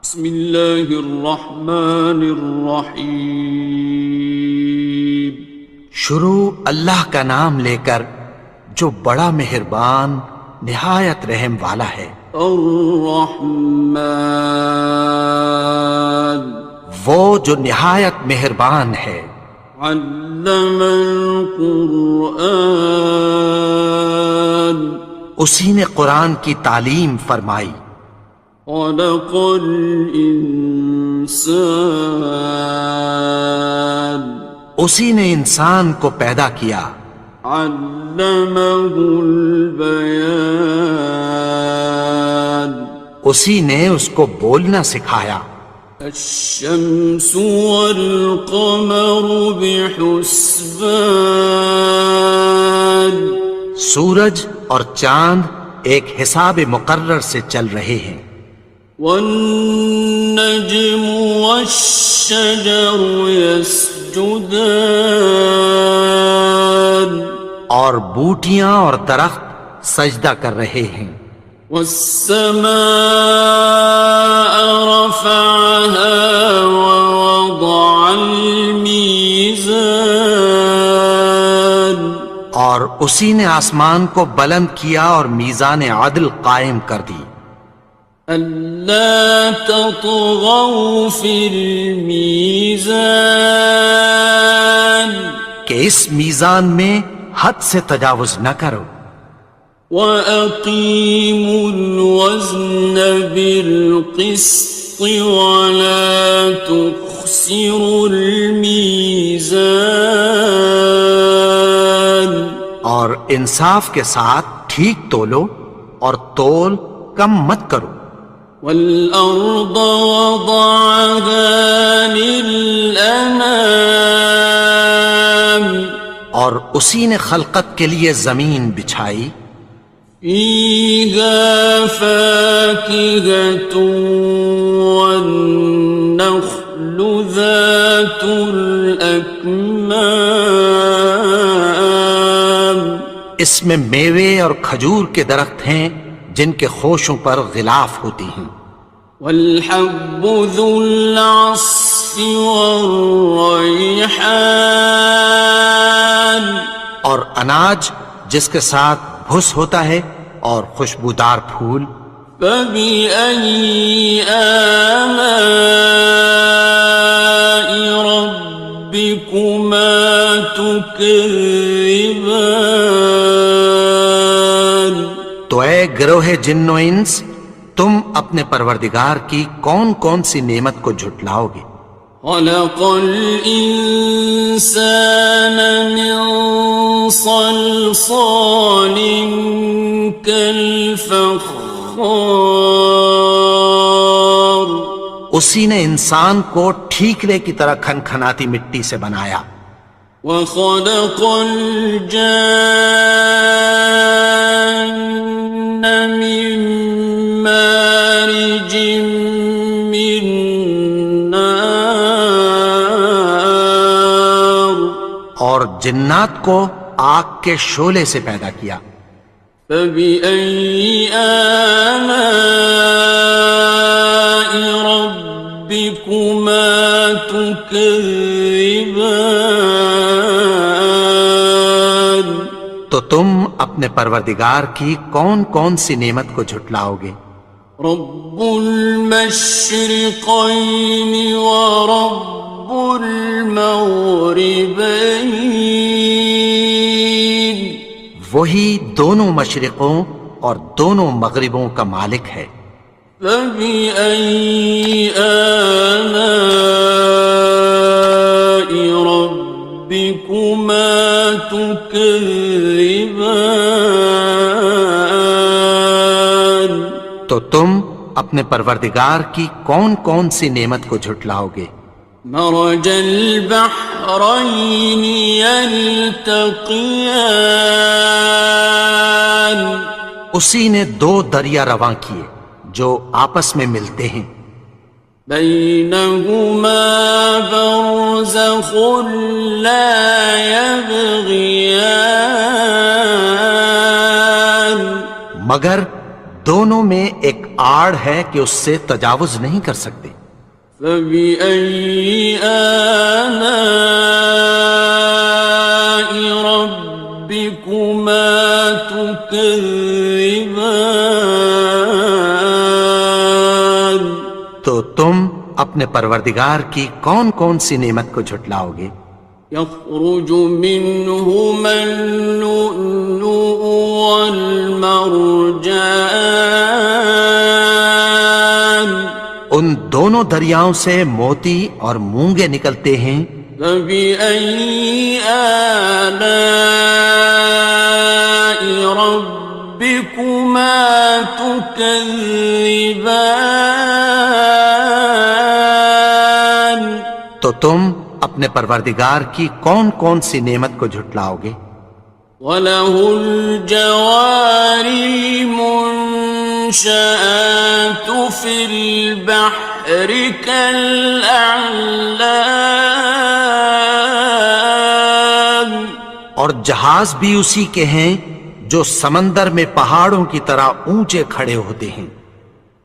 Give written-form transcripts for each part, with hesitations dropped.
بسم اللہ الرحمن الرحیم۔ شروع اللہ کا نام لے کر جو بڑا مہربان نہایت رحم والا ہے۔ الرحمن، وہ جو نہایت مہربان ہے۔ علم القرآن، اسی نے قرآن کی تعلیم فرمائی۔ خلق الانسان، اسی نے انسان کو پیدا کیا۔ علمہ البیان، اسی نے اس کو بولنا سکھایا۔ الشمس والقمر بحسبان، سورج اور چاند ایک حساب مقرر سے چل رہے ہیں۔ والنجم والشجر يسجدان، اور بوٹیاں اور درخت سجدہ کر رہے ہیں۔ والسماء رفعها ووضع الميزان، اور اسی نے آسمان کو بلند کیا اور میزان عدل قائم کر دی۔ ألا تطغوا في الميزان، کہ اس میزان میں حد سے تجاوز نہ کرو۔ وَأَقِيمُوا الْوَزْنَ بِالْقِسْطِ وَلَا تُخْسِرُوا الْمِيزَانَ، اور انصاف کے ساتھ ٹھیک تولو اور تول کم مت کرو۔ وَالْأَرْضَ وَضَعَهَا لِلْأَنَامِ، اور اسی نے خلقت کے لیے زمین بچھائی۔ فِيهَا فَاكِهَةٌ وَالنَّخْلُ ذَاتُ الْأَكْمَامِ، اس میں میوے اور کھجور کے درخت ہیں جن کے خوشوں پر غلاف ہوتی ہیں۔ وَالْحَبُّ ذُو الْعَصْفِ وَالرَّيْحَانِ، اور اناج جس کے ساتھ بھس ہوتا ہے اور خوشبودار پھول۔ فَبِأَيِّ آلَاءِ رَبِّكُمَا تُكَذِّبَانِ، تو اے گروہ جن و انس، تم اپنے پروردگار کی کون کون سی نعمت کو جھٹلاؤ گے؟ خَلَقَ الْإِنسَانَ مِنْ صَلْصَالٍ كَالْفَخَّارِ، اسی نے انسان کو ٹھیکرے کی طرح کھنکھناتی مٹی سے بنایا۔ وَخَلَقَ الْجَانَّ مِن مَّارِجٍ مِّن نَّارٍ، اور جنات کو آگ کے شعلے سے پیدا کیا۔ فَبِأَيِّ آلَاءِ رَبِّكُمَا تُكَذِّبَانِ، تو تم اپنے پروردگار کی کون کون سی نعمت کو جھٹلاؤ گے؟ رب المشرقین ورب المغربین، وہی دونوں مشرقوں اور دونوں مغربوں کا مالک ہے۔ فَبِأَيِّ آلَاءِ رَبِّكُمَا تُكَذِّبَانِ، تو تم اپنے پروردگار کی کون کون سی نعمت کو جھٹلاؤ گے؟ مرج البحرین یلتقیان، اسی نے دو دریا رواں کیے جو آپس میں ملتے ہیں۔ بینہما برزخ لا یبغیان، مگر دونوں میں ایک آڑ ہے کہ اس سے تجاوز نہیں کر سکتے۔ فبأي آلاء ربكما تكذبان؟ تو تم اپنے پروردگار کی کون کون سی نعمت کو جھٹلاؤ گے؟ يخرج منهما اللؤلؤ والمرجان ان دونوں دریاؤں سے موتی اور مونگے نکلتے ہیں۔ فبأي آلاء ربكما تكذبان؟ تو تم اپنے پروردگار کی کون کون سی نعمت کو جھٹلاؤ گے؟ وَلَهُ الْجَوَارِ الْمُنشَآتُ فِي الْبَحْرِ كَالْأَعْلَامِ، اور جہاز بھی اسی کے ہیں جو سمندر میں پہاڑوں کی طرح اونچے کھڑے ہوتے ہیں۔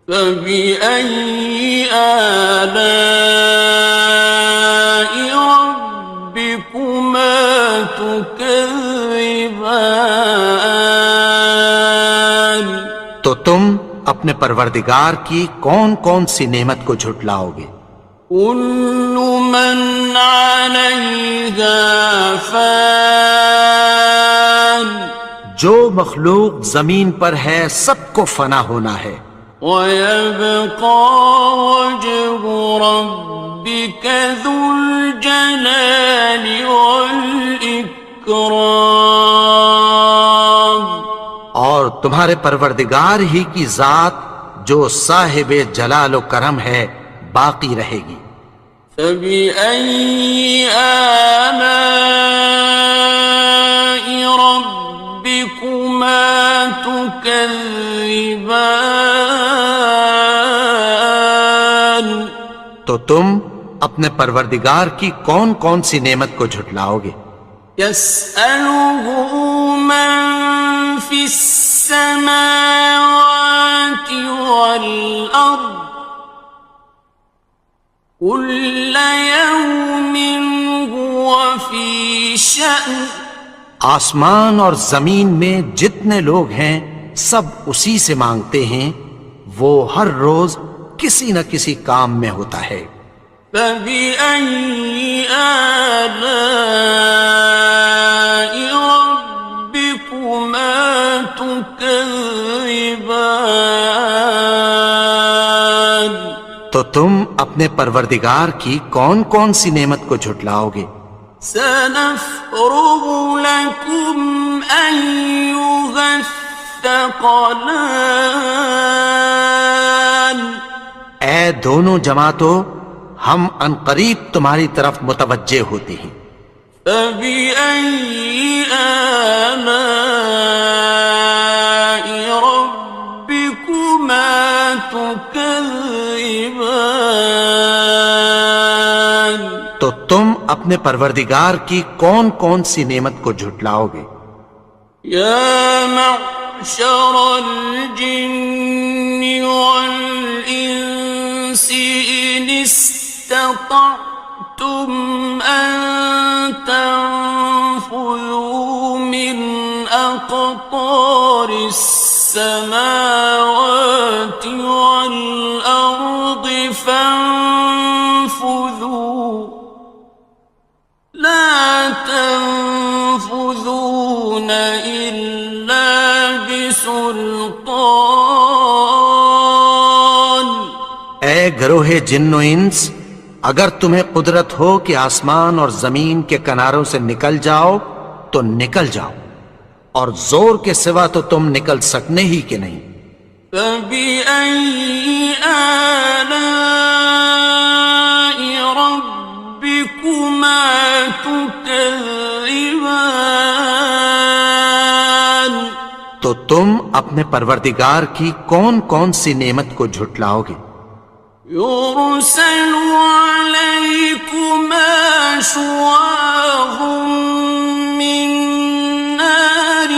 فَبِأَيِّ آلَاءِ رَبِّكُمَا تُكَذِّبَانِ؟ تو تم اپنے پروردگار کی کون کون سی نعمت کو جھٹلاؤ گے؟ كُلُّ مَنْ عَلَيْهَا فَانٍ، جو مخلوق زمین پر ہے سب کو فنا ہونا ہے۔ وَيَبْقَى وَجْهُ رَبِّكَ ذُو الْجَلَالِ وَالْإِكْرَامِ، اور تمہارے پروردگار ہی کی ذات جو صاحب جلال و کرم ہے باقی رہے گی۔ فَبِأَيِّ آلَاءِ رَبِّكُمَا تُكَذِّبَانِ؟ تو تم اپنے پروردگار کی کون کون سی نعمت کو جھٹلاؤ گے؟ يَسْأَلُهُ مَن فِي السَّمَاوَاتِ وَالْأَرْضِ كُلَّ يَوْمٍ هُوَ فِي شَأْنٍ، آسمان اور زمین میں جتنے لوگ ہیں سب اسی سے مانگتے ہیں، وہ ہر روز کسی نہ کسی کام میں ہوتا ہے۔ فَبِأَيِّ آلَاءِ رَبِّكُمَا تُكَذِّبَانِ؟ تو تم اپنے پروردگار کی کون کون سی نعمت کو جھٹلاؤ گے؟ سَنَفْرُغُ لَكُمْ أَيُّهَ الثَّقَلَانِ؟ اے دونوں جماعتوں، ہم عنقریب تمہاری طرف متوجہ ہوتے ہیں۔ فَبِأَيِّ آلَاءِ رَبِّكُمَا تُكَذِّبَانِ؟ تو تم اپنے پروردگار کی کون کون سی نعمت کو جھٹلاؤ گے؟ يَا مَعْشَرَ الْجِنِّ وَالْإِنسِ إِنِ اسْتَطَعْتُمْ أَن تَنفُذُوا مِنْ أَقْطَارِ السَّمَاوَاتِ وَالْأَرْضِ فَانفُذُوا لَا تَنفُذُونَ إِلَّا بِسُلْطَانٍ۔ اے گروہ جن و انس، اگر تمہیں قدرت ہو کہ آسمان اور زمین کے کناروں سے نکل جاؤ تو نکل جاؤ، اور زور کے سوا تو تم نکل سکنے ہی کہ نہیں۔ فَبِأَيِّ آلَاءِ رَبِّكُمَا تُكَذِّبَانِ؟ تو تم اپنے پروردگار کی کون کون سی نعمت کو جھٹلاؤ گے؟ يُرْسَلُ عَلَيْكُمَا شُوَاظٌ مِّن نَّارٍ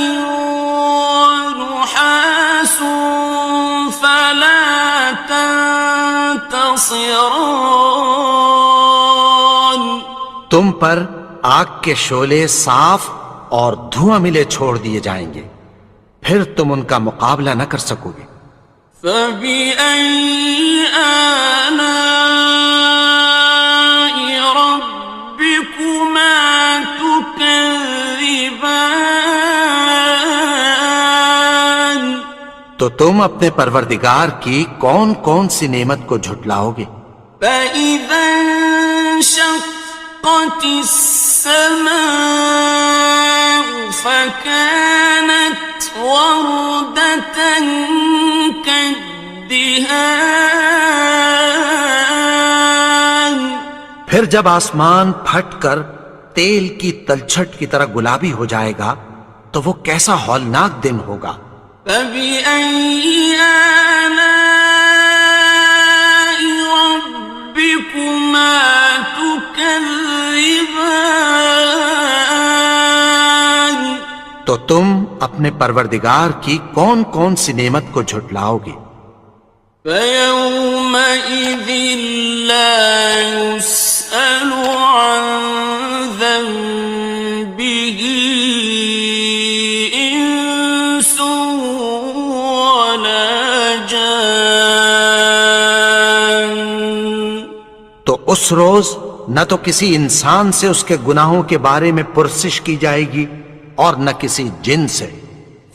وَنُحَاسٌ فَلَا ينتصران تم پر آگ کے شعلے صاف اور دھواں ملے چھوڑ دیے جائیں گے، پھر تم ان کا مقابلہ نہ کر سکو گے۔ فبأي آلاء ربكما تكذبان تو تم اپنے پروردگار کی کون کون سی نعمت کو جھٹلاؤ گے؟ فإذا انشقت السماء فكانت وردة كالدهان پھر جب آسمان پھٹ کر تیل کی تلچھٹ کی طرح گلابی ہو جائے گا تو وہ کیسا ہولناک دن ہوگا۔ فبأي آلاء ربكما تكذبان تو تم اپنے پروردگار کی کون کون سی نعمت کو جھٹلاؤ گے؟ فيومئذ لا يسأل عن ذنبه إنس ولا جان تو اس روز نہ تو کسی انسان سے اس کے گناہوں کے بارے میں پرسش کی جائے گی اور نہ کسی جن سے۔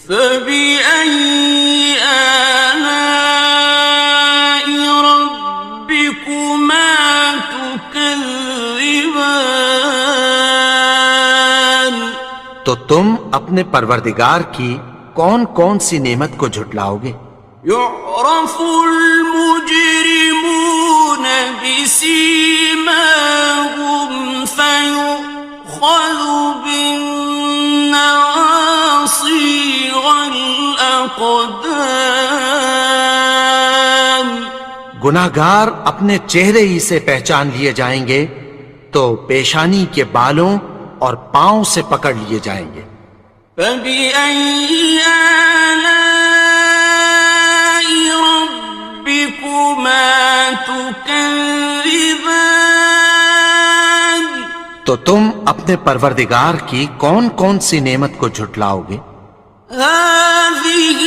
فبأي آلاء ربكما تكذبان تو تم اپنے پروردگار کی کون کون سی نعمت کو جھٹلاؤ گے؟ يعرف المجرمون بسيماهم فيؤخذ بالنواصي والأقدام گناہگار اپنے چہرے ہی سے پہچان لیے جائیں گے تو پیشانی کے بالوں اور پاؤں سے پکڑ لیے جائیں گے۔ فبأي آلاء ربكما تكذبان تو تم اپنے پروردگار کی کون کون سی نعمت کو جھٹلاؤ گے؟ هذه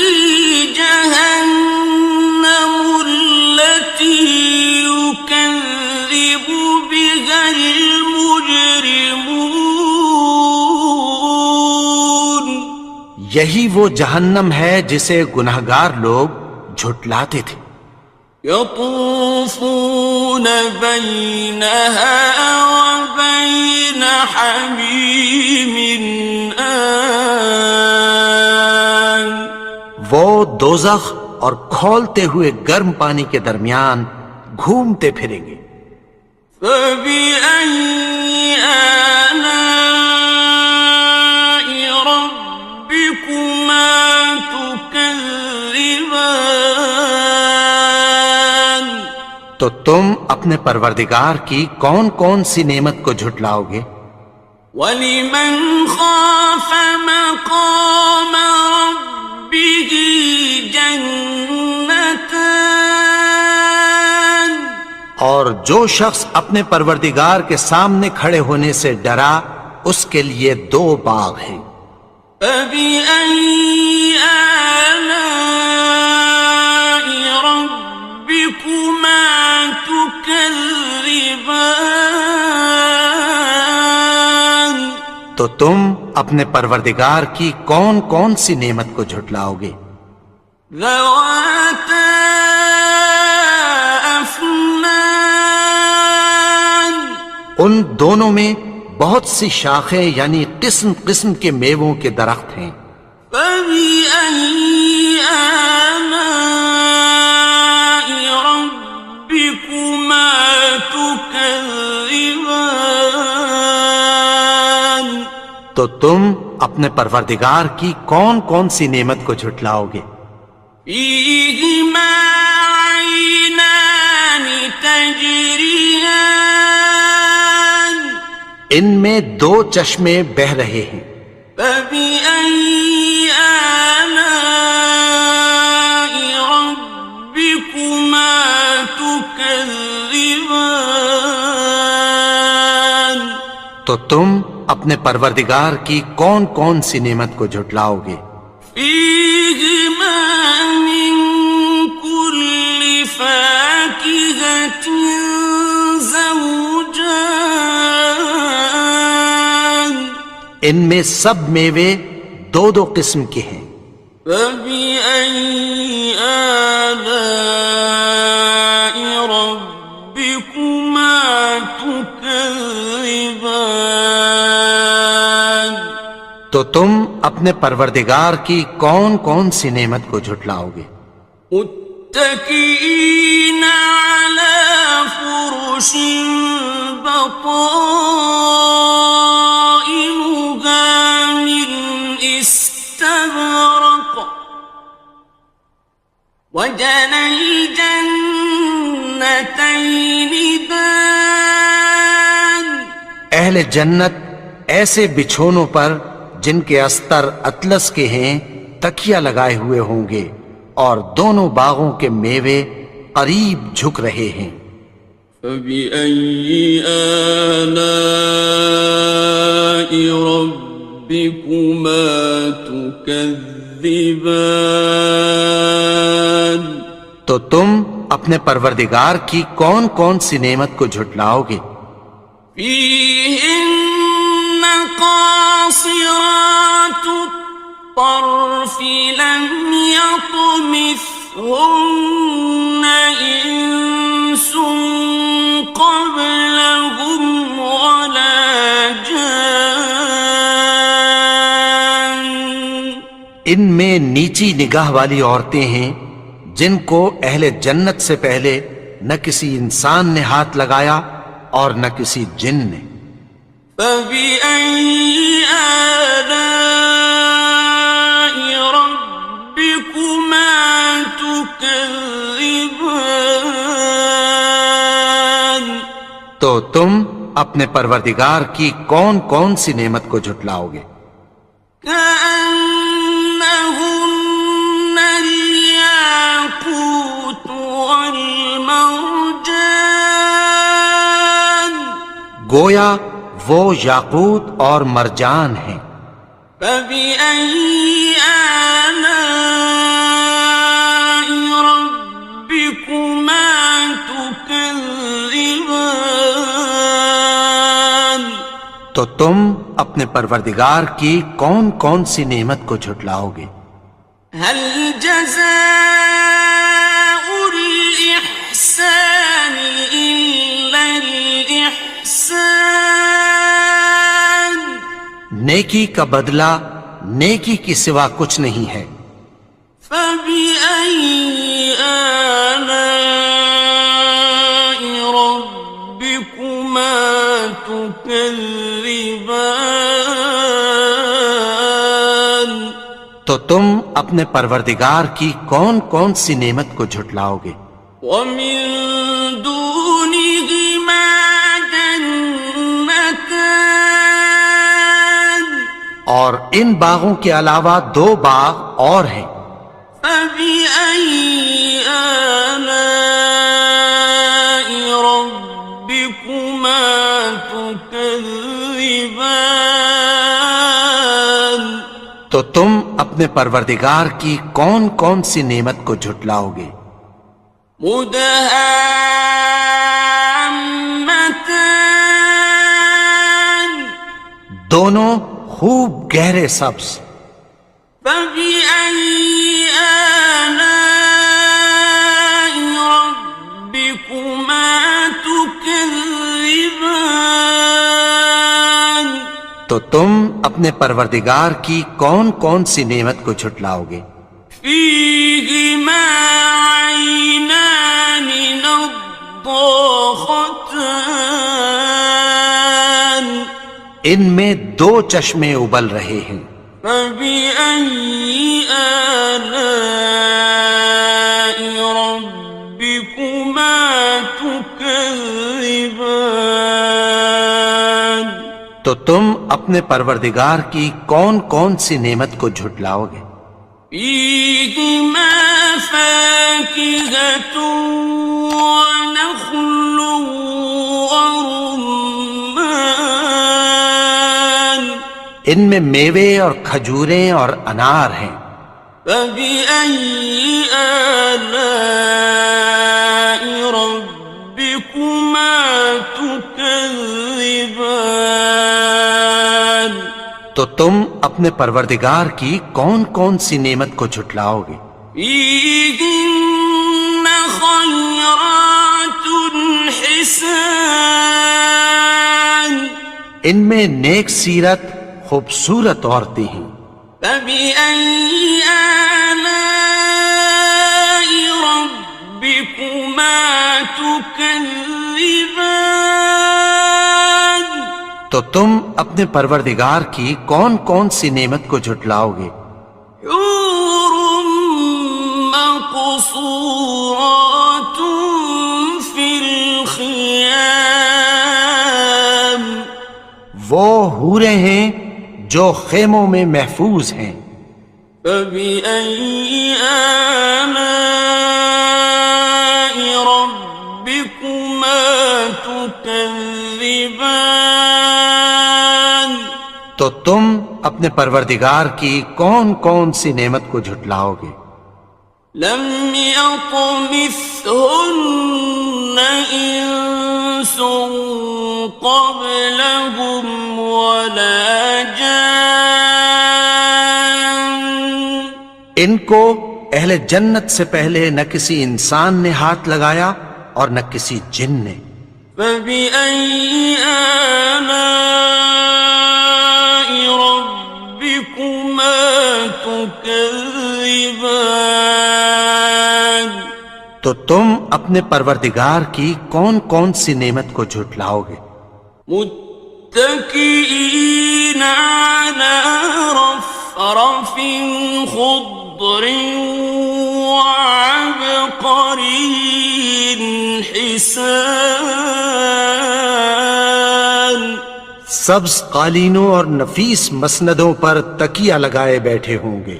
جهنم التي يكذب بها المجرمون یہی وہ جہنم ہے جسے گناہگار لوگ جھٹلاتے تھے۔ يطوفون بينها وبين حميم آن وہ دوزخ اور کھولتے ہوئے گرم پانی کے درمیان گھومتے پھریں گے۔ فبأي آلاء ربكما تكذبان تو تم اپنے پروردگار کی کون کون سی نعمت کو جھٹلاؤ گے؟ وَلِمَنْ خَافَ مَقَامَ رَبِّهِ جَنَّتَانِ اور جو شخص اپنے پروردگار کے سامنے کھڑے ہونے سے ڈرا اس کے لیے دو باغ ہیں۔ فَبِأَيِّ آلَاءِ رَبِّكُمَا تُكَذِّبَانِ تو تم اپنے پروردگار کی کون کون سی نعمت کو جھٹلاؤ گے؟ ذَوَاتَا أَفْنَانٍ ان دونوں میں بہت سی شاخیں یعنی قسم قسم کے میووں کے درخت ہیں۔ فَبِأَيِّ آلَاءِ رَبِّكُمَا تُكَذِّبَانِ تو تم اپنے پروردگار کی کون کون سی نعمت کو جھٹلاؤ گے؟ فِيهِمَا عَيْنَانِ تَجْرِيَانِ ان میں دو چشمے بہہ رہے ہیں۔ فَبِأَيِّ آلَاءِ رَبِّكُمَا تُكَذِّبَانِ تكذبان تو تم اپنے پروردگار کی کون کون سی نعمت کو جھٹلاؤ گے؟ فيهما من كل فاكهة زوجان ان میں سب میوے دو دو قسم کے ہیں۔ فبأي آلاء ربكما تكذبان تو تم اپنے پروردگار کی کون کون سی نعمت کو جھٹلاؤ گے؟ متكئين على فرش بطائنها من استبرق وجنى الجنتين دان اہل جنت ایسے بچھونوں پر جن کے استر اطلس کے ہیں تکیہ لگائے ہوئے ہوں گے، اور دونوں باغوں کے میوے قریب جھک رہے ہیں۔ فبأي آلاء ربكما تكذبان تو تم اپنے پروردگار کی کون کون سی نعمت کو جھٹلاؤ گے؟ فيهن قاصرات الطرف لم يطمثهن إنس قبلهم ولا جان ان میں نیچی نگاہ والی عورتیں ہیں جن کو اہل جنت سے پہلے نہ کسی انسان نے ہاتھ لگایا اور نہ کسی جن نے۔ فبأي آلاء ربكما تكذبان تو تم اپنے پروردگار کی کون کون سی نعمت کو جھٹلاؤ گے؟ كأنهن الياقوت والمرجان گویا وہ یاقوت اور مرجان ہیں۔ فبأي آلاء ربكما تكذبان تو تم اپنے پروردگار کی کون کون سی نعمت کو جھٹلاؤ گے؟ هل جزاء الإحسان إلا الإحسان نیکی کا بدلہ نیکی کی سوا کچھ نہیں ہے۔ فبأي آلاء ربكما تكذبان تو تم اپنے پروردگار کی کون کون سی نعمت کو جھٹلاؤ گے؟ ومن دونهما جنتان اور ان باغوں کے علاوہ دو باغ اور ہیں۔ فبأي آلاء ربكما تكذبان تو تم اپنے پروردگار کی کون کون سی نعمت کو جھٹلاؤ گے؟ مدهامتان دونوں خوب گہرے سبز۔ فبأي آلاء ربكما تكذبان تو تم اپنے پروردگار کی کون کون سی نعمت کو جھٹلاؤ گے؟ فيهما عينان نضاختان ان میں دو چشمے ابل رہے ہیں۔ فبأي آلاء ربكما تكذبان تو تم اپنے پروردگار کی کون کون سی نعمت کو جھٹلاؤ گے؟ فيهما فاكهة ونخل ورمان ان میں میوے اور کھجوریں اور انار ہیں. فبأي آلاء ربكما تكذبان تو تم اپنے پروردگار کی کون کون سی نعمت کو جھٹلاؤ گے؟ فيهن خيرات حسان ان میں نیک سیرت خوبصورت عورتیں ہیں. فبأي آلاء ربكما تكذبان تو تم اپنے پروردگار کی کون کون سی نعمت کو جھٹلاؤ گے؟ حور مقصورات في الخيام وہ حوریں ہیں جو خیموں میں محفوظ ہیں. فبأي آلاء ربكما تكذبان تو تم اپنے پروردگار کی کون کون سی نعمت کو جھٹلاؤ گے؟ لم يطمثهن إنس قبلهم ولا جان ان کو اہل جنت سے پہلے نہ کسی انسان نے ہاتھ لگایا اور نہ کسی جن نے. فبأي آلاء ربكما تكذبان تو تم اپنے پروردگار کی کون کون سی نعمت کو جھٹلاؤ گے؟ متكئين على رفرف خضر وعبقري حسان سبز قالینوں اور نفیس مسندوں پر تکیہ لگائے بیٹھے ہوں گے.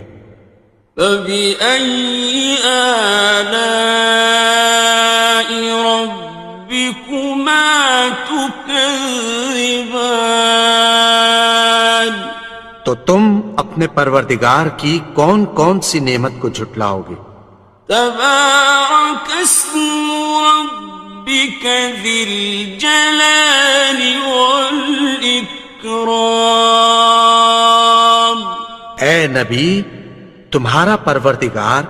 فبأي آلاء ربكما تكذبان تو تم اپنے پروردگار کی کون کون سی نعمت کو جھٹلاؤ گے؟ تبارك اسم ربك ذي الجلال والإكرام اے نبی، تمہارا پروردگار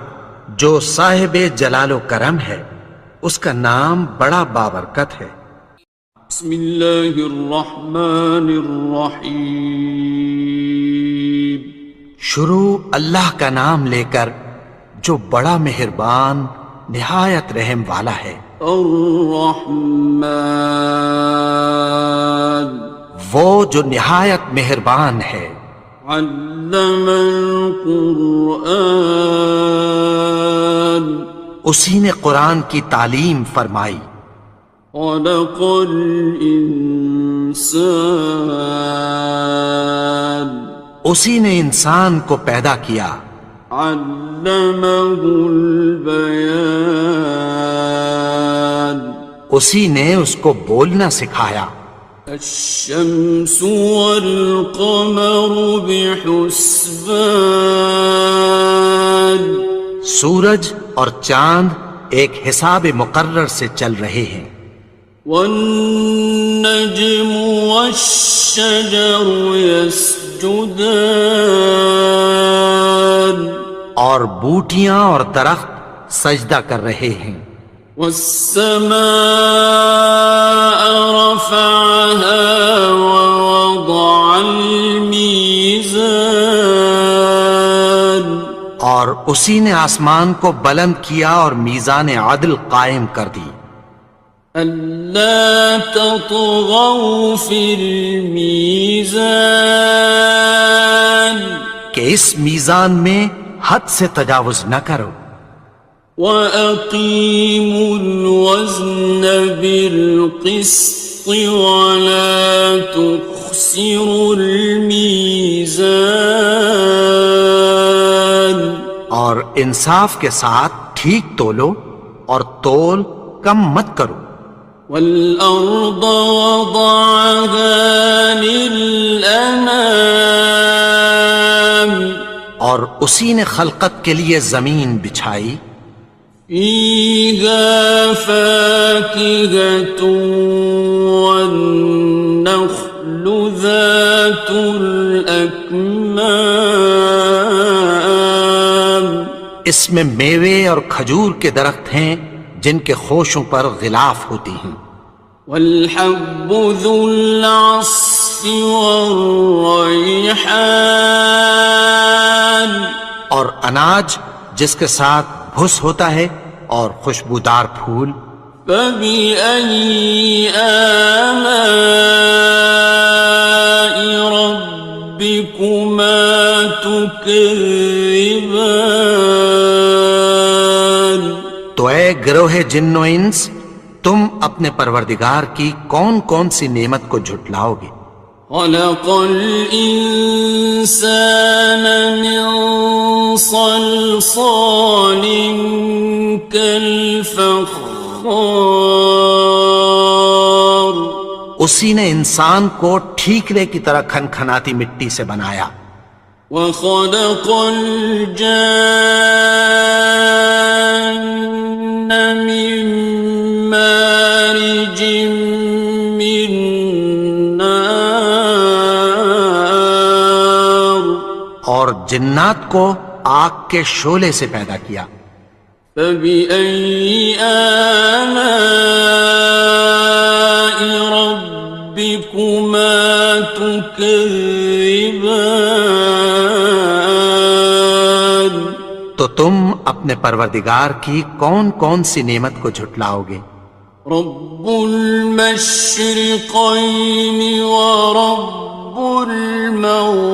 جو صاحب جلال و کرم ہے اس کا نام بڑا بابرکت ہے. بسم اللہ الرحمن الرحیم شروع اللہ کا نام لے کر جو بڑا مہربان نہایت رحم والا ہے. الرحمن وہ جو نہایت مہربان ہے. علم القرآن اسی نے قرآن کی تعلیم فرمائی. خلق الانسان اسی نے انسان کو پیدا کیا. علمه البیان اسی نے اس کو بولنا سکھایا. الشمس والقمر بحسبان سورج اور چاند ایک حساب مقرر سے چل رہے ہیں. والنجم والشجر يسجدان اور بوٹیاں اور درخت سجدہ کر رہے ہیں. والسماء رفعها ووضع الميزان اور اسی نے آسمان کو بلند کیا اور میزان عدل قائم کر دی. ألا تطغوا في الميزان کہ اس میزان میں حد سے تجاوز نہ کرو. وَأَقِيمُوا الْوَزْنَ بِالْقِسْطِ وَلَا تُخْسِرُوا الْمِيزَانَ اور انصاف کے ساتھ ٹھیک تولو اور تول کم مت کرو. والأرض وضعها للأنام اور اسی نے خلقت کے لیے زمین بچھائی. فيها فاكهة والنخل ذات الأكمام اس میں میوے اور کھجور کے درخت ہیں جن کے خوشوں پر غلاف ہوتی ہیں. والحب ذو العصف والريحان اور اناج جس کے ساتھ بھس ہوتا ہے اور خوشبودار پھول. فبأي آلاء ربكما تكذبان تو اے گروہ جن و انس، تم اپنے پروردگار کی کون کون سی نعمت کو جھٹلاؤ گے؟ خلق الإنسان من صلصال كالفخار اسی نے انسان کو ٹھیکرے کی طرح کھنکھناتی مٹی سے بنایا. وخلق الجان من مارج من نار اور جنات کو آگ کے شعلے سے پیدا کیا. فبأي آلاء ربكما تكذبان تو تم اپنے پروردگار کی کون کون سی نعمت کو جھٹلاؤ گے؟ رب المشرقين ورب المغربين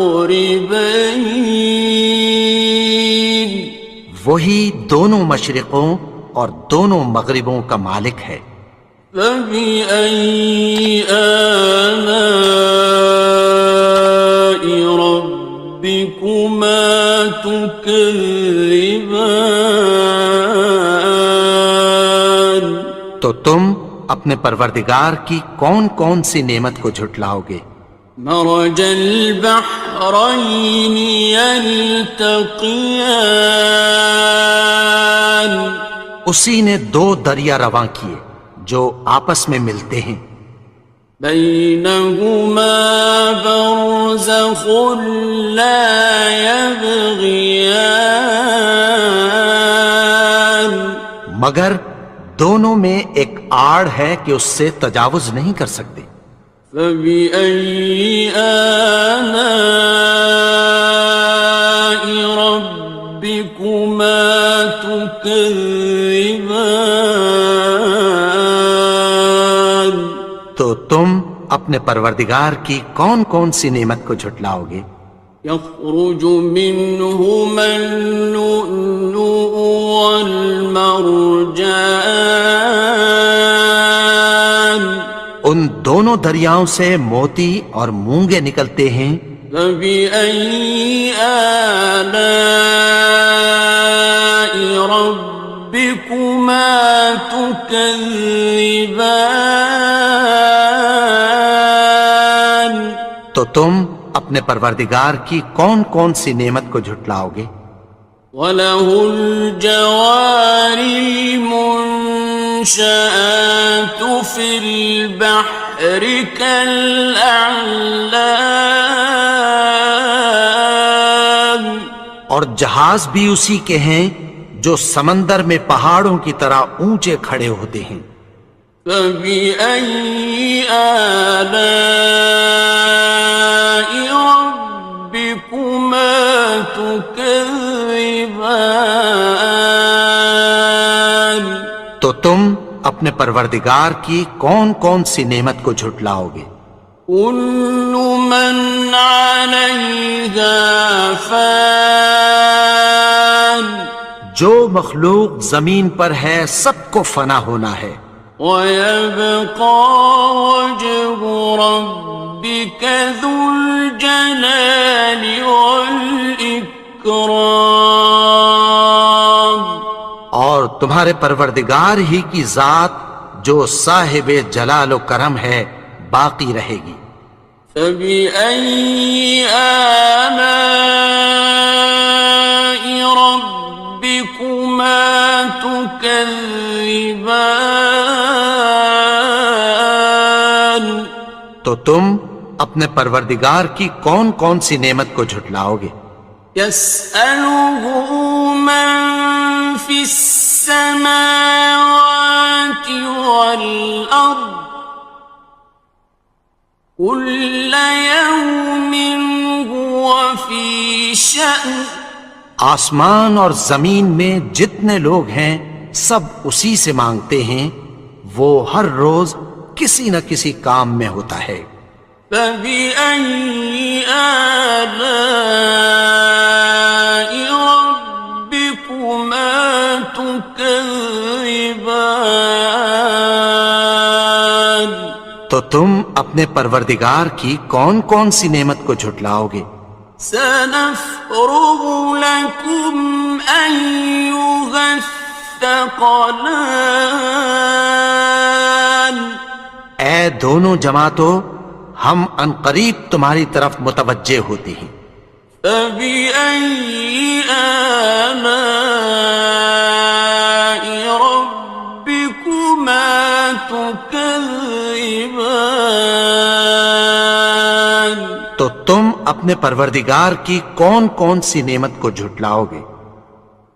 وہی دونوں مشرقوں اور دونوں مغربوں کا مالک ہے. فبأي آلاء ربكما تكذبان تو تم اپنے پروردگار کی کون کون سی نعمت کو جھٹلاؤ گے؟ مرج البحرين يلتقيان اسی نے دو دریا رواں کیے جو آپس میں ملتے ہیں. بينهما برزخ لا يبغيان مگر دونوں میں ایک آڑ ہے کہ اس سے تجاوز نہیں کر سکتے. فبأي آلاء ربكما تكذبان تو تم اپنے پروردگار کی کون کون سی نعمت کو جھٹلاؤ گے؟ يخرج منهما اللؤلؤ والمرجان ان دونوں دریاؤں سے موتی اور مونگے نکلتے ہیں. فبأي آلاء ربكما تكذبان تو تم اپنے پروردگار کی کون کون سی نعمت کو جھٹلاؤ گے؟ وَلَهُ الْجَوَارِ الْمُنشَآتُ فِي الْبَحْرِ كَالْأَعْلَامِ اور جہاز بھی اسی کے ہیں جو سمندر میں پہاڑوں کی طرح اونچے کھڑے ہوتے ہیں. فَبِأَيِّ آلَاءِ رَبِّكُمَا تُكَذِّبَانِ تو تم اپنے پروردگار کی کون کون سی نعمت کو جھٹلاؤ گے؟ كُلُّ مَنْ عَلَيْهَا فَانٍ جو مخلوق زمین پر ہے سب کو فنا ہونا ہے. وَيَبْقَى وَجْهُ رَبِّكَ ذُو الْجَلَالِ وَالْإِكْرَامِ اور تمہارے پروردگار ہی کی ذات جو صاحب جلال و کرم ہے باقی رہے گی۔ فبأي آلاء ربكما تكذبان؟ تو تم اپنے پروردگار کی کون کون سی نعمت کو جھٹلاؤ گے؟ يسأله من في السماوات والأرض كل يوم هو في شأن۔ آسمان اور زمین میں جتنے لوگ ہیں سب اسی سے مانگتے ہیں، وہ ہر روز کسی نہ کسی کام میں ہوتا ہے۔ فبأي آلاء ربكما تكذبان؟ تو تم اپنے پروردگار کی کون کون سی نعمت کو جھٹلاؤ گے؟ سنفرغ لكم أيها الثقلان۔ اے دونوں جماعتوں، ہم عنقریب تمہاری طرف متوجہ ہوتے ہیں۔ فبأي آلاء ربكما تكذبان؟ تو تم اپنے پروردگار کی کون کون سی نعمت کو جھٹلاؤ گے؟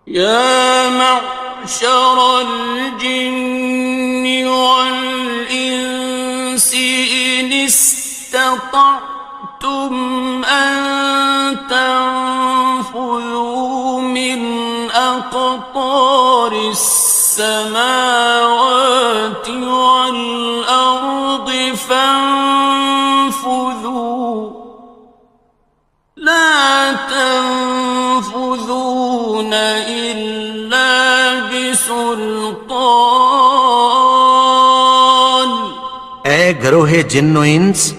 يا معشر الجن والإنس إن استطعتم أن تنفذوا من أقطار السماوات والأرض فانفذوا لا تنفذون إلا بسلطان۔ اے گروہ جن و انس،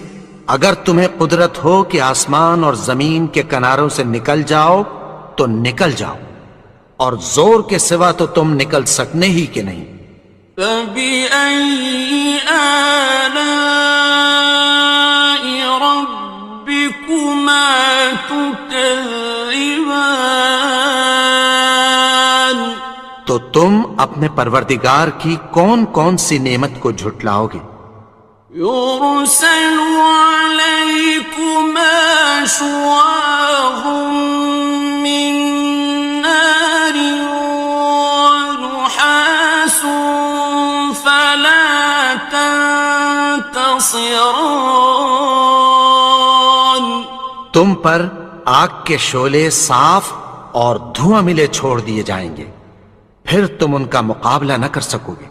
اگر تمہیں قدرت ہو کہ آسمان اور زمین کے کناروں سے نکل جاؤ تو نکل جاؤ، اور زور کے سوا تو تم نکل سکنے ہی کہ نہیں۔ فبأي آلاء ربكما تكذبان؟ تو تم اپنے پروردگار کی کون کون سی نعمت کو جھٹلاؤ گے؟ يرسل عليكما شواظ من نار ونحاس فلا تنتصران۔ تم پر آگ کے شعلے صاف اور دھواں ملے چھوڑ دیے جائیں گے، پھر تم ان کا مقابلہ نہ کر سکو گے۔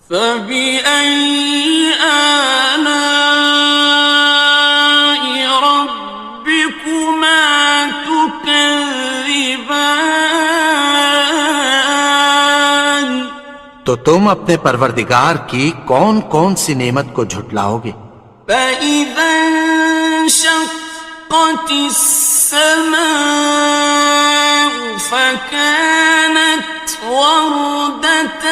فبأي آلاء ربكما تكذبان؟ تو تم اپنے پروردگار کی کون کون سی نعمت کو جھٹلاؤ گے؟ فإذا انشقت السماء فكانت وردة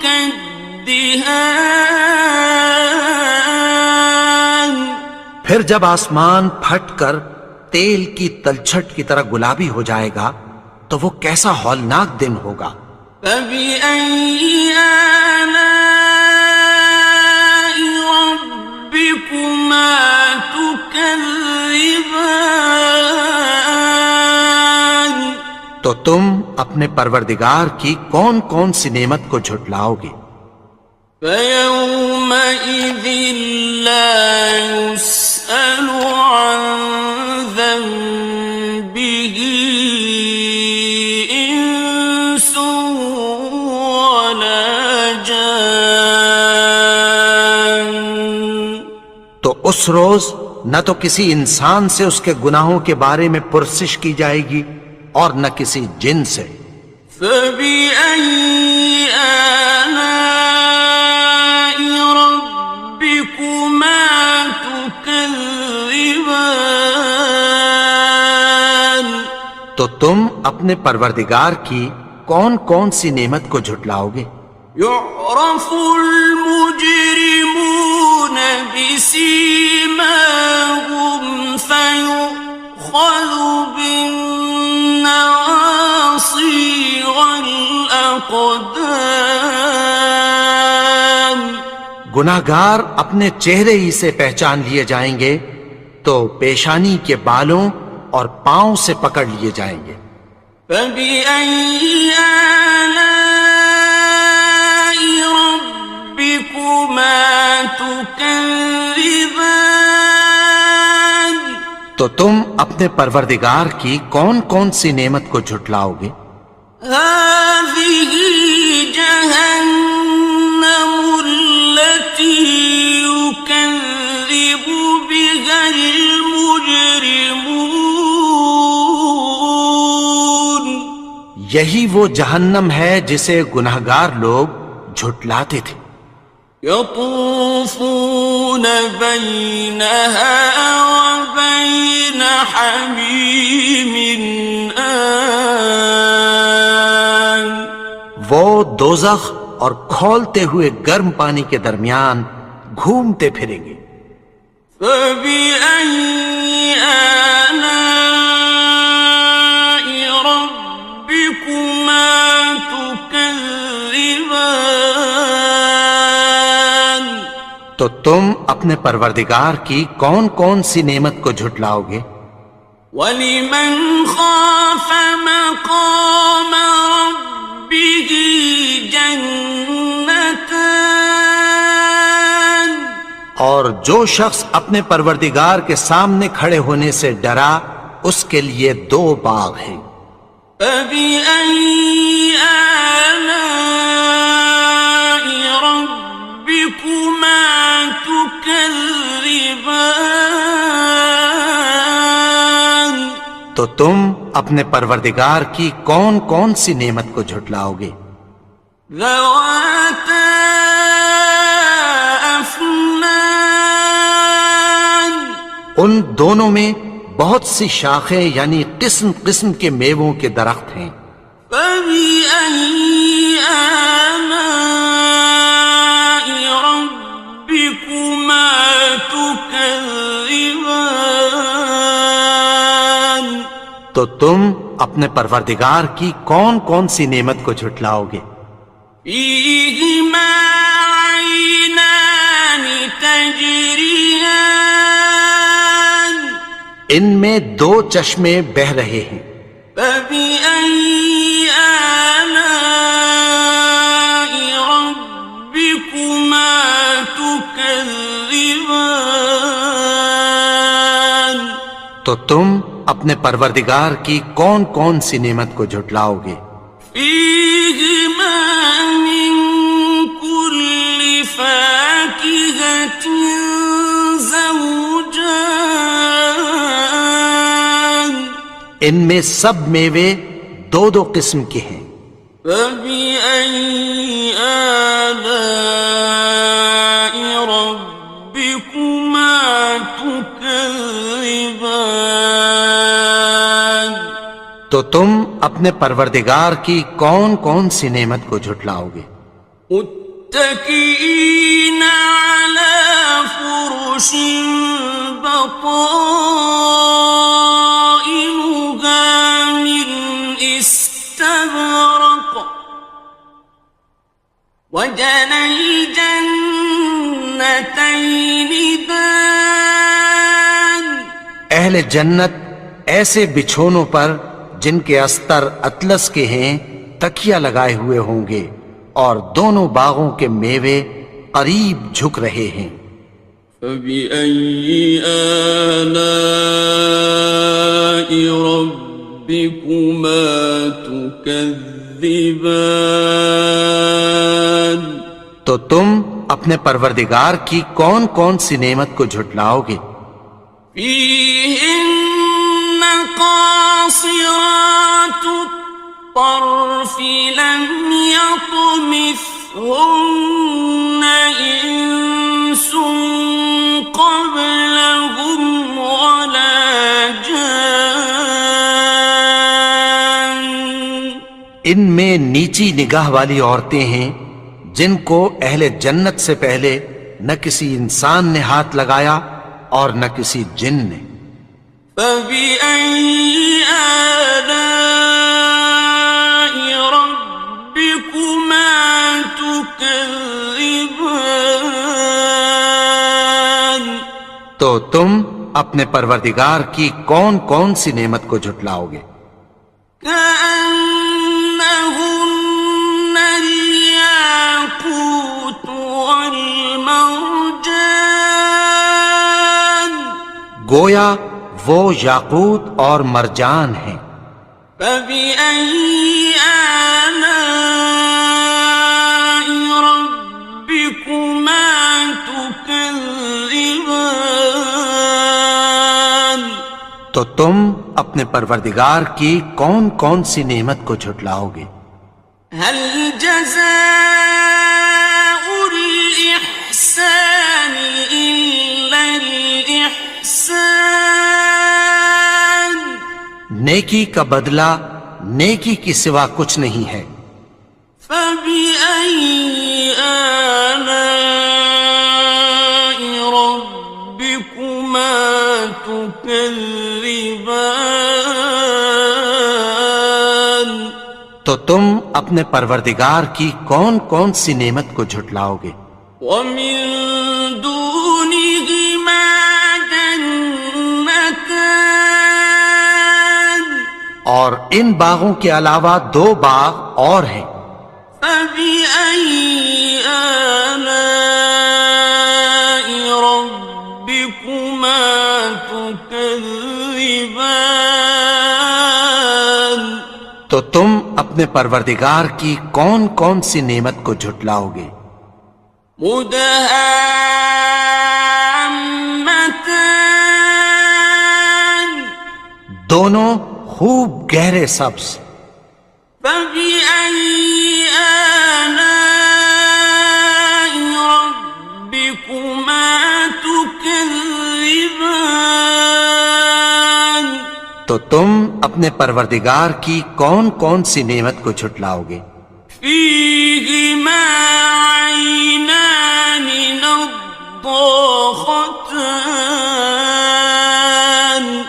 كالدهان۔ پھر جب آسمان پھٹ کر تیل کی تلچھٹ کی طرح گلابی ہو جائے گا تو وہ کیسا ہولناک دن ہوگا۔ فبأي آلاء ربكما تكذبان؟ تو تم اپنے پروردگار کی کون کون سی نعمت کو جھٹلاؤ گے؟ فيومئذ لا يسأل عن ذنبه إنس ولا جان۔ تو اس روز نہ تو کسی انسان سے اس کے گناہوں کے بارے میں پرسش کی جائے گی اور نہ کسی جن سے۔ فبأي آلاء ربكما تكذبان؟ تو تم اپنے پروردگار کی کون کون سی نعمت کو جھٹلاؤ گے؟ يعرف المجرمون بسيماهم فيؤخذ بالنواصي والأقدام گناہگار اپنے چہرے ہی سے پہچان لیے جائیں گے تو پیشانی کے بالوں اور پاؤں سے پکڑ لیے جائیں گے۔ فبأي آلاء ربكما تكذبان تو تم اپنے پروردگار کی کون کون سی نعمت کو جھٹلاؤ گے؟ هذه جهنم التي يكذب بها المجرمون یہی وہ جہنم ہے جسے گناہگار لوگ جھٹلاتے تھے۔ يطوفون بينها وبين حميم آن وہ دوزخ اور کھولتے ہوئے گرم پانی کے درمیان گھومتے پھریں گے۔ فبأي آلاء ربكما تكذبان تو تم اپنے پروردگار کی کون کون سی نعمت کو جھٹلاؤ گے؟ وَلِمَنْ خَافَ مَقَامَ رَبِّهِ جَنَّتَانِ اور جو شخص اپنے پروردگار کے سامنے کھڑے ہونے سے ڈرا اس کے لیے دو باغ ہیں۔ فَبِأَيِّ آلَاءِ رَبِّكُمَا تُكَذِّبَانِ تو تم اپنے پروردگار کی کون کون سی نعمت کو جھٹلاؤ گے؟ ذَوَاتَا أَفْنَانٍ ان دونوں میں بہت سی شاخیں یعنی قسم قسم کے میووں کے درخت ہیں۔ فَبِأَيِّ آلَاءِ رَبِّكُمَا تُكَذِّبَانِ تو تم اپنے پروردگار کی کون کون سی نعمت کو جھٹلاؤ گے؟ فِيهِمَا عَيْنَانِ تَجْرِيَانِ ان میں دو چشمے بہہ رہے ہیں۔ فَبِأَيِّ آلَاءِ رَبِّكُمَا تُكَذِّبَانِ تو تم اپنے پروردگار کی کون کون سی نعمت کو جھٹلاؤ گے؟ فِيهِمَا مِن كُلِّ فَاكِهَةٍ زَوْجَانِ ان میں سب میوے دو دو قسم کے ہیں۔ فَبِأَيِّ آلَاءِ رَبِّكُمَا تُكَذِّبَانِ تو تم اپنے پروردگار کی کون کون سی نعمت کو جھٹلاؤ گے؟ متكئين على فرش بطائنها من استبرق وجنى الجنتين دان اہل جنت ایسے بچھونوں پر جن کے استر اطلس کے ہیں تکیہ لگائے ہوئے ہوں گے اور دونوں باغوں کے میوے قریب جھک رہے ہیں۔ فَبِأَيِّ آلَاءِ رَبِّكُمَا تُكَذِّبَانِ تو تم اپنے پروردگار کی کون کون سی نعمت کو جھٹلاؤ گے؟ فِيهِنَّ قَاصِرَاتُ الطَّرْفِ لَمْ يَطْمِثْهُنَّ إِنسٌ قَبْلَهُمْ وَلَا جَانٌّ ان میں نیچی نگاہ والی عورتیں ہیں جن کو اہل جنت سے پہلے نہ کسی انسان نے ہاتھ لگایا اور نہ کسی جن نے. فبأي آلاء ربكما تكذبان. تو تم اپنے پروردگار کی کون کون سی نعمت کو جھٹلاؤ گے؟ كأنهن الياقوت والمرجان. گویا وہ یاقوت اور مرجان ہیں. فبأي آلاء ربكما تكذبان. تو تم اپنے پروردگار کی کون کون سی نعمت کو جھٹلاؤ گے؟ هل جزاء الإحسان إلا الإحسان. نیکی کا بدلہ نیکی کی سوا کچھ نہیں ہے. فبأي آلاء ربكما تكذبان. تو تم اپنے پروردگار کی کون کون سی نعمت کو جھٹلاؤ گے؟ ومن دونهما جنتان. اور ان باغوں کے علاوہ دو باغ اور ہیں. فبأي آلاء ربكما تكذبان. تو تم اپنے پروردگار کی کون کون سی نعمت کو جھٹلاؤ گے؟ مدهامتان. دونوں خوب گہرے سبز. فبأي آلاء ربكما تكذبان. تو تم اپنے پروردگار کی کون کون سی نعمت کو جھٹلاؤ گے؟ فيهما عينان نضاختان.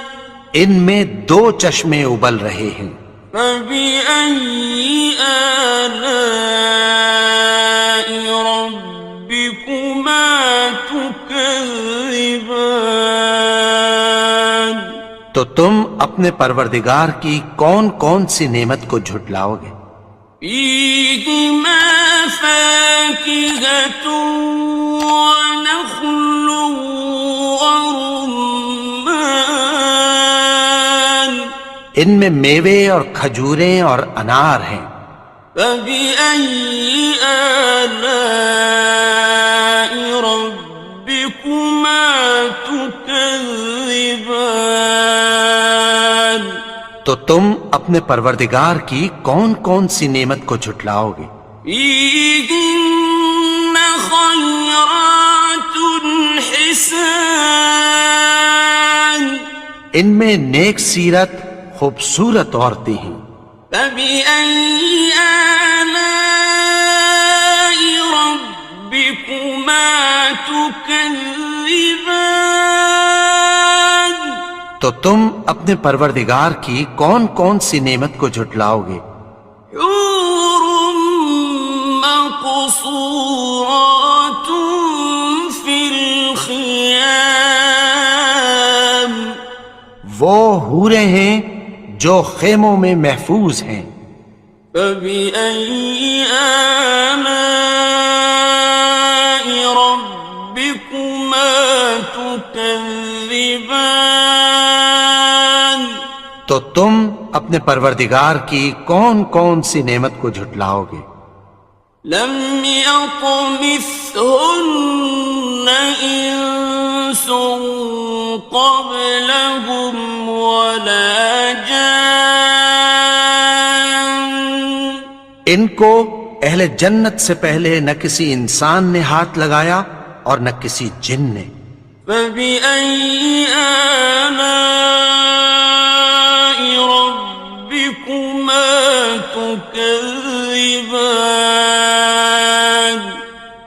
ان میں دو چشمے ابل رہے ہیں. فبأي آلاء ربكما تكذبان. تو تم اپنے پروردگار کی کون کون سی نعمت کو جھٹلاؤ گے؟ فيهما فاكهة ونخل ورمان. ان میں میوے اور کھجوریں اور انار ہیں. فبأي آلاء ربكما تكذبان. تو تم اپنے پروردگار کی کون کون سی نعمت کو جھٹلاؤ گے؟ فيهن خيرات حسان. ان میں نیک سیرت خوبصورت عورتیں ہیں. فبأي آلاء ربكما تكذبان. تو تم اپنے پروردگار کی کون کون سی نعمت کو جھٹلاؤ گے؟ حور مقصورات في الخيام. وہ حوریں ہیں جو خیموں میں محفوظ ہیں. فبأي آلاء ربكما تكذبان. تو تم اپنے پروردگار کی کون کون سی نعمت کو جھٹلاؤ گے؟ لم يطمثهن إنس قبلهم ولا جان. ان کو اہل جنت سے پہلے نہ کسی انسان نے ہاتھ لگایا اور نہ کسی جن نے. فبأي آلاء ربكما تكذبان. تكذبان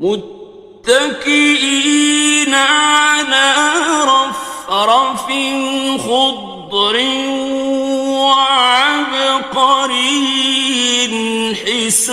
متكئين على رفرف خضر وعبقري حسان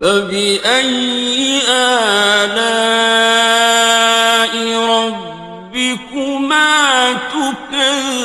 فبأي آلاء ربكما تكذبان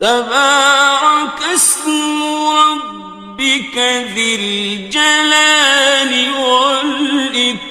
تبارك اسم ربك ذي الجلال والإكرام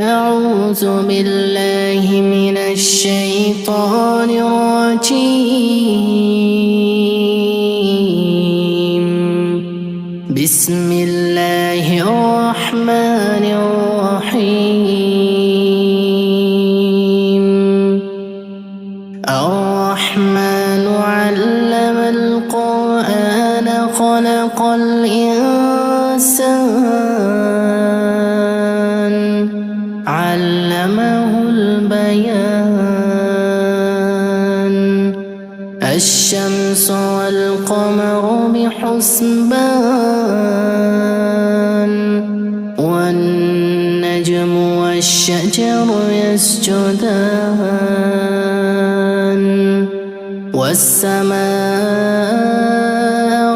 أعوذ بالله من الشيطان الرجيم بسم الله الرحمن الرحيم الرحمن علم القرآن خلق الإنسان علمه البيان الشمس والقمر بحسبان والنجم والشجر يسجدان والسماء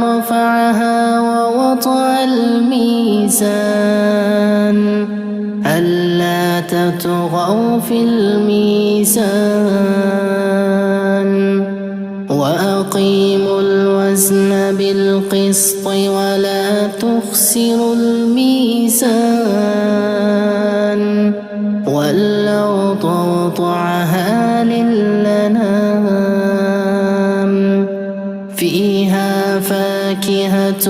رفعها ووضع الميزان ألا تطغوا في الميزان وأقيموا الوزن بالقسط ولا تخسروا الميزان والأرض وضعها للأنام فيها فاكهة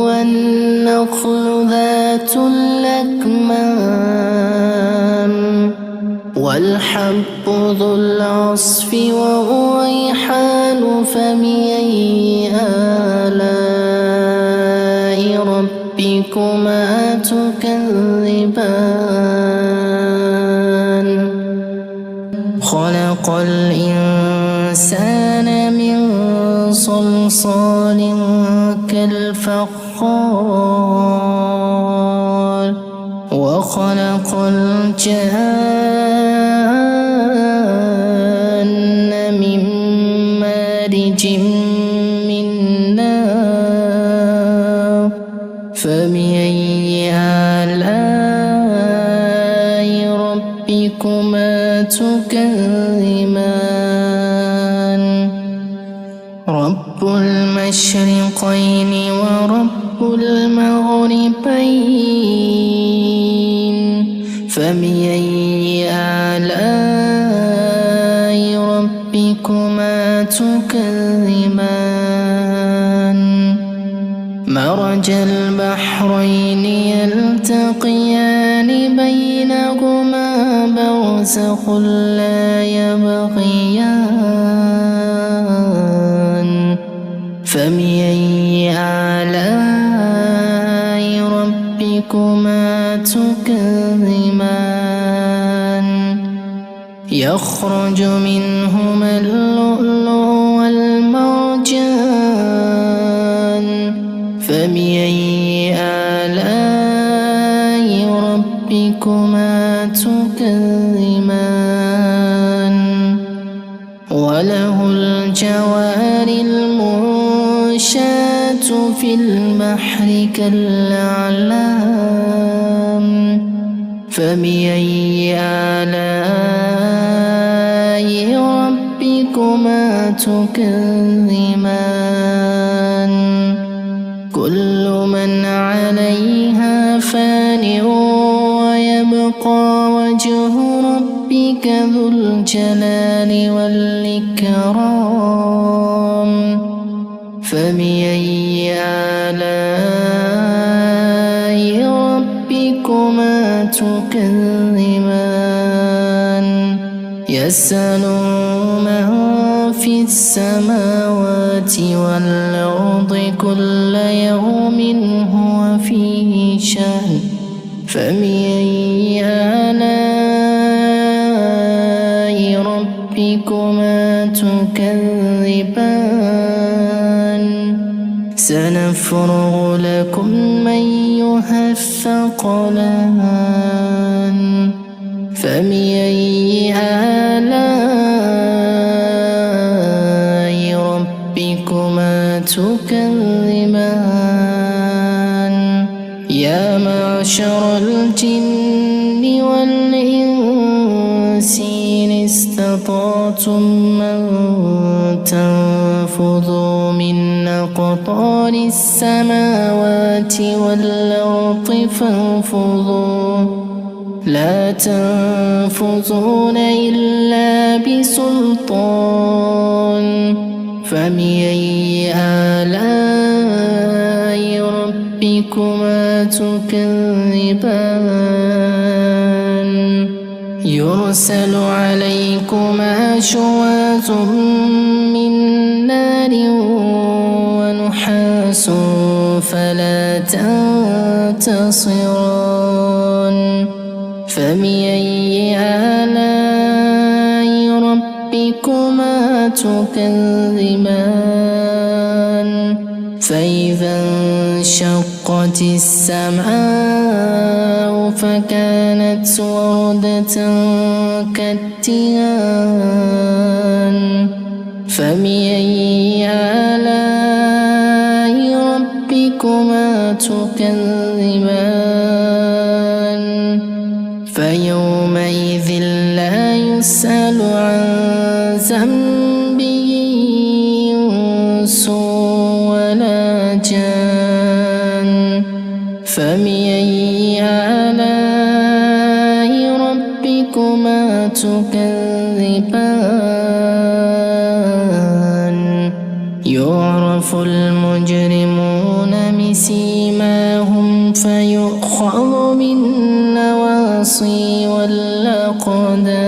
والنخل ذات الأكمام والحب ذو العصف والريحان فبأي آلاء ربكما تكذبان خلق الإنسان من صلصال كالفخار وخلق الجان من مارج من نار فبأي آلاء ربكما تكذبان رب المشرقين ورب المغربين فبأي آلاء ربكما تكذبان مرج البحرين يلتقيان بينهما برزخ لا يبغيان فبأي آلاء ربكما تكذبان يخرج منهما اللؤلؤ والمرجان فبأي آلاء ربكما تكذبان وله الجوار المنشآت في البحر كالأعلام فبأي آلاء ربكما تكذبان كل من عليها فان ويبقى ويبقى وجه ربك ذو الجلال والإكرام فبأي آلاء ربكما تكذبان يسأله من في السماوات والأرض كل يوم هو في شأن فبأي آلاء ربكما تكذبان سنفرغ لكم أيها الثقلان فبأي آلاء ربكما تكذبان يا معشر الجن والإنس إن استطعتم أن تنفذوا من أقطار السماوات والأرض فانفذوا لا تنفذون إلا بسلطان فبأي آلاء ربكما تكذبان يرسل عليكما شواظ من نار ونحاس فلا تنتصران فبأي آلاء ربكما تكذبان فإذا انشقت السماء فكانت وردة كالدهان فبأي آلاء ربكما تكذبان فيومئذ لا يسأل عن ذنبه إنس ولا جان فبأي آلاء ربكما تكذبان يعرف المجرمون بسيماهم فيؤخذ بالنواصي والأقدام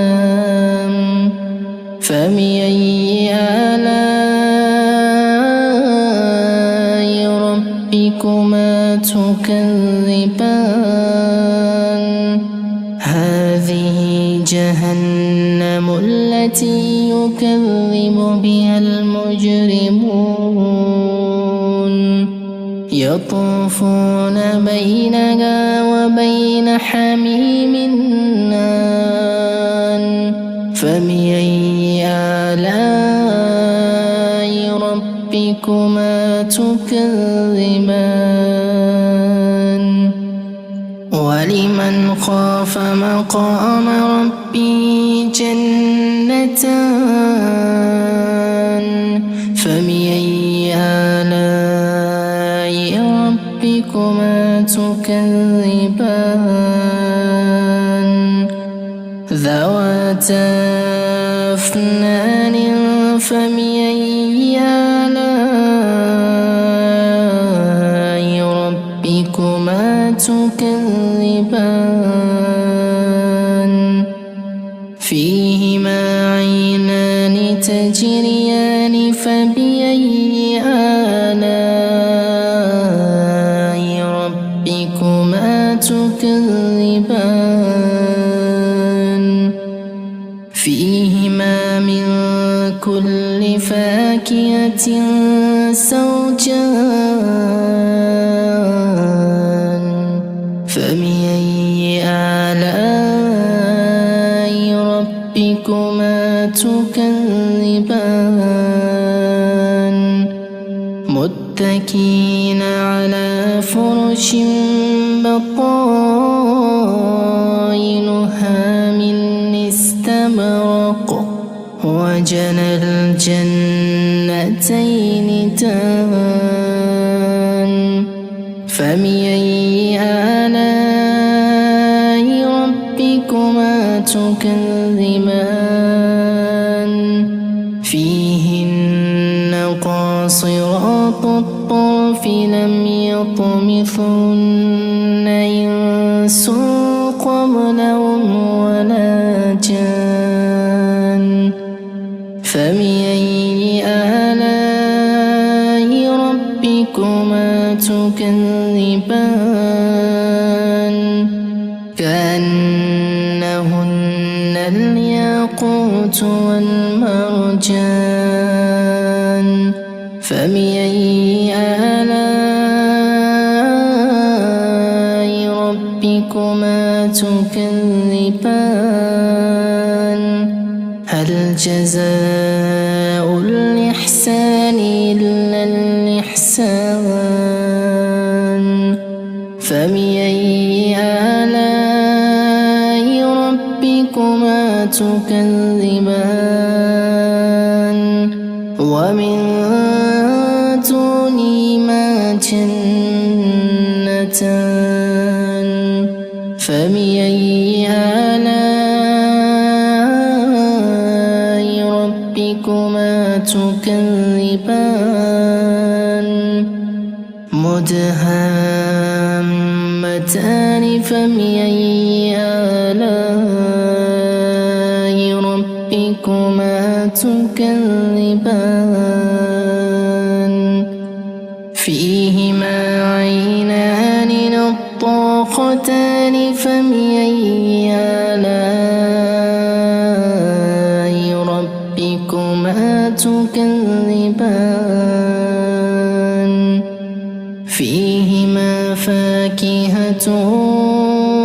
فبأي آلاء ربكما تكذبان هذه جهنم التي يكذب بها المجرمون يطوفون بينها وبين حميم آن فبأي آلاء ربكما تكذبان ولمن خاف مقام ربه جنتان فبأي آلاء ربكما تكذبان ذواتا أفنان فبأي آلاء ربكما تكذبان فيهما عينان تجريان فبأي آلاء ربكما تكذبان فيهما من كل فاكهة زوجان فبأي آلاء ربكما تكذبان متكئين على فرش بطائنها من استبرق وجنى الجنتين دان فبأي آلاء ربكما تكذبان فيهن قاصرات الطرف لم يطمثهن إنس قبلهم ولا جان فبأي آلاء ربكما تكذبان كأنهن الياقوت والمرجان فبأي آلاء ربكما تكذبان هل جزاء الإحسان إلا الإحسان فبأي آلاء ربكما تكذبان ومن دونهما جنتان فبأي آلاء ربكما تكذبان مدهامتان فبأي آلاء ربكما تكذبان فيهما عينان نضاختان فبأي آلاء ربكما تكذبان فيهما فاكهة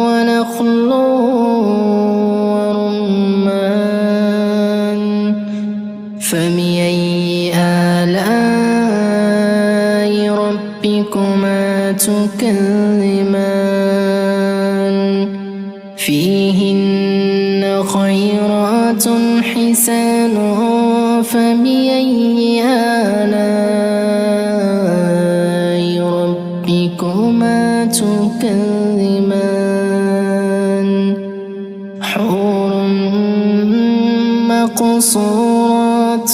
ونخل ورمان فبأي آلاء ربكما تكذبان فيهن خيرات حسان فبأي آلاء ربكما تكذبان حور مقصورات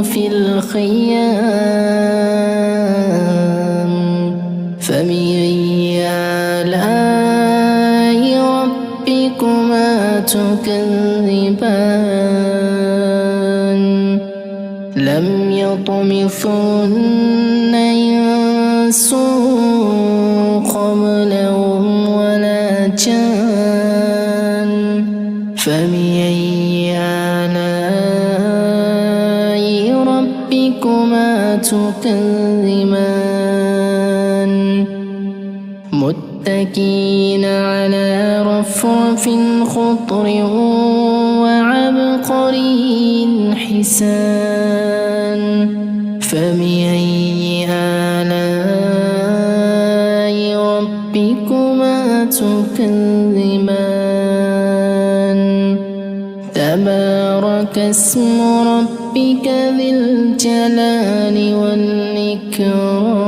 في الخيام فبأي آلاء ربكما تكذبان لم يطمثهن إنس قبلهم ولا جان فبأي آلاء ربكما تكذبان متكئين على رفرف خضر وعبقري حسان فبأي آلاء ربكما تكذبان تبارك اسم ربك ذي الجلال والإكرام